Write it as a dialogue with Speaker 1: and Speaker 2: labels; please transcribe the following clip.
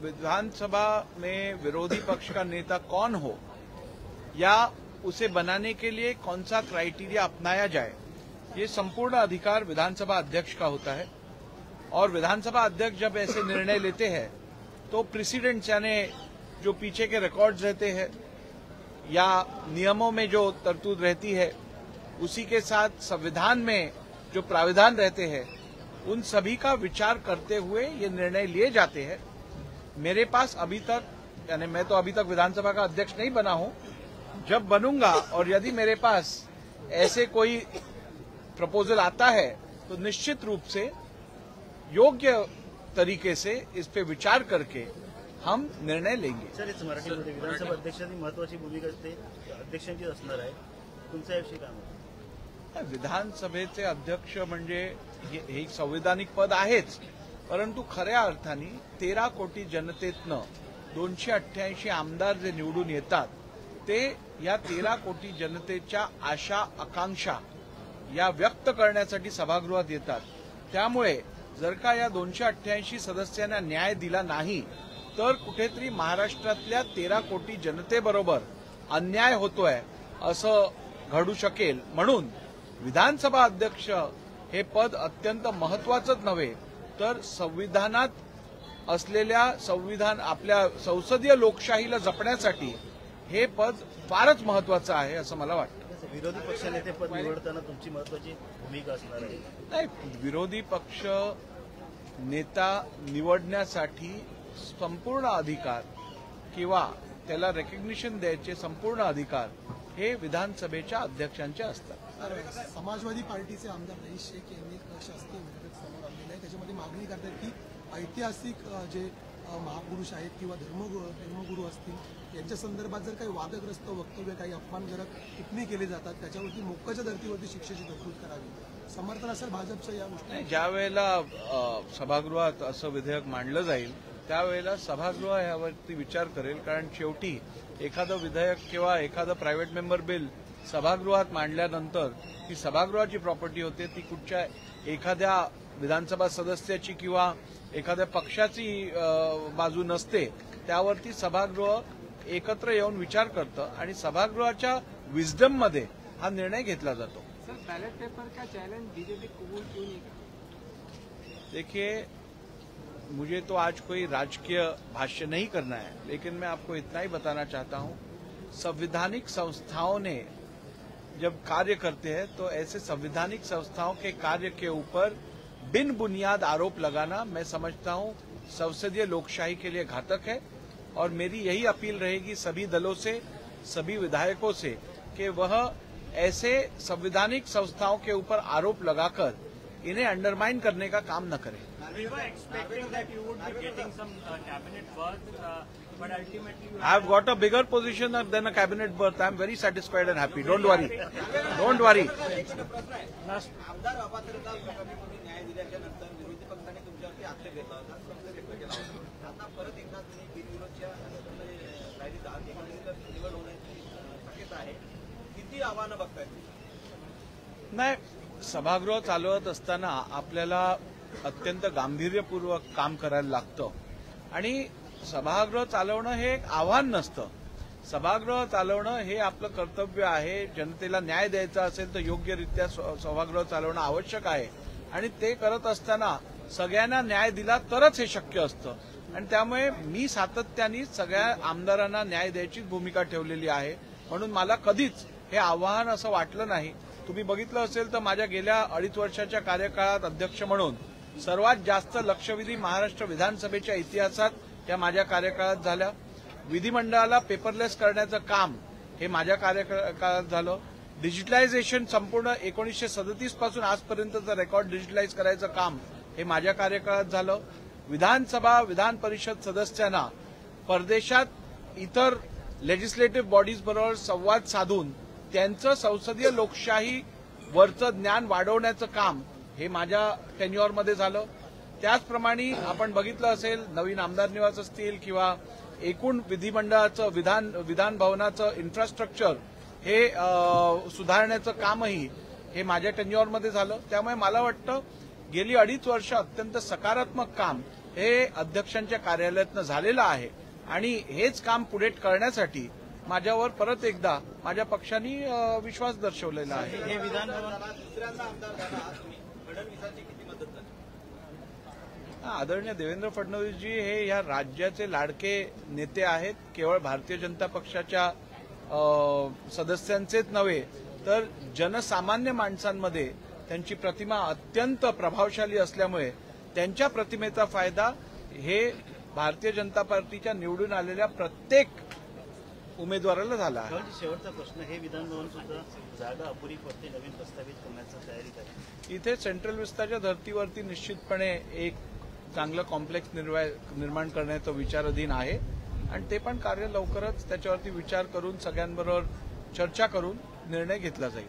Speaker 1: विधानसभा में विरोधी पक्ष का नेता कौन हो या उसे बनाने के लिए कौन सा क्राइटेरिया अपनाया जाए, ये संपूर्ण अधिकार विधानसभा अध्यक्ष का होता है। और विधानसभा अध्यक्ष जब ऐसे निर्णय लेते हैं तो प्रेसिडेंट्स यानी जो पीछे के रिकॉर्ड्स रहते हैं या नियमों में जो तरतूद रहती है, उसी के साथ संविधान में जो प्राविधान रहते हैं, उन सभी का विचार करते हुए ये निर्णय लिए जाते हैं। मेरे पास अभी तक, यानी मैं तो अभी तक विधानसभा का अध्यक्ष नहीं बना हूं, जब बनूंगा और यदि मेरे पास ऐसे कोई प्रपोजल आता है तो निश्चित रूप से योग्य तरीके से इस पे विचार करके हम निर्णय लेंगे।
Speaker 2: सर, मराठीमध्ये विधानसभा अध्यक्षांची महत्वाची भूमिका अध्यक्षांची असणार आहे, तुमचं याविषयी काय मत?
Speaker 1: विधानसभेचे अध्यक्ष म्हणजे हे एक संवैधानिक पद आहेच, परंतु खऱ्या अर्थाने 13 कोटी जनतेतनं 288 आमदार जे निवडून येतात ते या 13 कोटी जनतेच्या आशा आकांक्षा या व्यक्त करण्यासाठी सभागृहात येतात। त्यामुळे जर का या 288 सदस्यांना न्याय दिला नाही तर कुठेतरी महाराष्ट्रातल्या 13 कोटी जनतेबरोबर अन्याय होतोय असं घडू शकेल। म्हणून विधानसभा अध्यक्ष हे पद अत्यंत महत्वाचंच नव्हे तर संविधानात असलेल्या आपल्या संसदीय लोकशाहीला जपण्यासाठी हे पद फारच महत्वाचं आहे असं मला वाटतं।
Speaker 2: विरोधी पक्षनेते पद निवडताना तुमची महत्वाची भूमिका असणार आहे?
Speaker 1: नाही, विरोधी पक्ष नेता निवडण्यासाठी संपूर्ण अधिकार किंवा त्याला रेकग्निशन द्यायचे संपूर्ण अधिकार हे विधानसभेच्या अध्यक्षांचे असतात।
Speaker 3: समाजवादी पार्टीचे आमदार रईस शेख यांनी शासकीय विधेयक समोर आणलेलं आहे, त्याच्यामध्ये मागणी करतात की ऐतिहासिक जे महापुरुष आहेत किंवा धर्मगुरू असतील यांच्या संदर्भात जर काही वादग्रस्त वक्तव्य, काही अपमानजनक टिप्पणी केली जातात त्याच्यावरती मोक्काच्या धर्तीवरती शिक्षेची तरतूद करावी, समर्थन असेल भाजपचं या गोष्टी?
Speaker 1: ज्या वेळेला सभागृहात असं विधेयक मांडलं जाईल त्यावेळेला सभागृह यावरती विचार करेल, कारण शेवटी एखादं विधेयक किंवा एखादं प्रायव्हेट मेंबर बिल सभागृहात मांडल्यानंतर ती सभागृहाची प्रॉपर्टी होते, ती कुठच्या एखाद्या विधानसभा सदस्याची किंवा एखाद्या पक्षाची बाजू नसते। त्यावरती सभागृह एकत्र येऊन विचार करतं आणि सभागृहाच्या विजडम मध्ये हा निर्णय घेतला जातो।
Speaker 4: सर, बैलेट पेपर का चैलेंज बीजेपी कबूल क्यों नहीं करती?
Speaker 1: देखिए, मुझे तो आज कोई राजकीय भाष्य नहीं करना है, लेकिन मैं आपको इतना ही बताना चाहता हूं, संवैधानिक संस्थाओं ने जब कार्य करते हैं तो ऐसे संवैधानिक संस्थाओं के कार्य के ऊपर बिन बुनियाद आरोप लगाना मैं समझता हूं संसदीय लोकशाही के लिए घातक है। और मेरी यही अपील रहेगी सभी दलों से, सभी विधायकों से कि वह ऐसे संवैधानिक संस्थाओं के ऊपर आरोप लगाकर इन्हें अंडरमाइन करने का काम न करें। I have got a bigger position than a cabinet berth. I am very satisfied and happy. Don't worry. Don't worry. नाही, सभागृह चालवत असताना आपल्याला अत्यंत गांभीर्यपूर्वक काम करायला लागतं आणि सभागृह चालवणं हे एक आव्हान नसतं। सभागृह चालवणं हे आपलं कर्तव्य आहे। जनतेला न्याय द्यायचा असेल तर योग्यरित्या सभागृह चालवणं आवश्यक आहे आणि ते करत असताना सगळ्यांना न्याय दिला तरच हे शक्य असतं। आणि त्यामुळे मी सातत्याने सगळ्या आमदारांना न्याय द्यायची भूमिका ठेवलेली आहे, म्हणून मला कधीच हे आव्हान असं वाटलं नाही। तुम्ही बघितलं असेल तर माझ्या गेल्या 2.5 वर्षाच्या कार्यकाळात अध्यक्ष म्हणून सर्वात जास्त लक्षवेधी महाराष्ट्र विधानसभेच्या इतिहासात या माझ्या कार्यकाळात झाल्या। विधिमंडळाला पेपरलेस करण्याचं काम हे माझ्या कार्यकाळात झालं। डिजिटलायझेशन संपूर्ण 1937 पासून आजपर्यंतचं रेकॉर्ड डिजिटलाइज करायचं काम हे माझ्या कार्यकाळात झालं। विधानसभा विधान परिषद सदस्यांना परदेशात इतर लेजिस्लेटिव्ह बॉडीज बरोबर संवाद साधून त्यांचं संसदीय लोकशाही वरचं ज्ञान वाढवण्याचं काम हे माझ्या टेन्युअरमध्ये झालं। त्याचप्रमाणे आपण बघितलं असेल नवीन आमदार निवास असतील किंवा एकूण विधिमंडळाचं विधान भवनाचं इन्फ्रास्ट्रक्चर हे सुधारण्याचं कामही हे माझ्या टेन्युअरमध्ये झालं। त्यामुळे मला वाटतं गेली 2.5 वर्ष अत्यंत सकारात्मक काम हे अध्यक्षांच्या कार्यालयातनं झालेलं आहे आणि हेच काम पुढे करण्यासाठी माझ्यावर परत एकदा माझ्या पक्षाने विश्वास दर्शवलेला आहे.
Speaker 2: हे विधान भवन
Speaker 1: आदरणीय देवेंद्र फडणवीसजी हे या राज्याचे लाडके नेते आहेत. केवळ भारतीय जनता पक्षाच्या सदस्यांचेच नव्हे तर जनसामान्य माणसांमध्ये त्यांची प्रतिमा अत्यंत प्रभावशाली असल्यामुळे त्यांच्या प्रतिमेचा फायदा हे भारतीय जनता पार्टीच्या निवडून आलेल्या प्रत्येक उमेदवाराला झाला आहे.
Speaker 2: शेवटचा प्रश्न, हे विधान भवन सुद्धा जागा अपुरी पडते, नवीन प्रस्तावित करण्याची तयारी आहे.
Speaker 1: इथे सेंट्रल विस्ताच्या धर्तीवरती निश्चितपणे एक चांगलं कॉम्प्लेक्स निर्माण करण्याचा विचाराधीन आहे आणि ते पण कार्य लवकरच त्याच्यावरती विचार करून सगळ्यांबरोबर चर्चा करून निर्णय घेतला जाईल.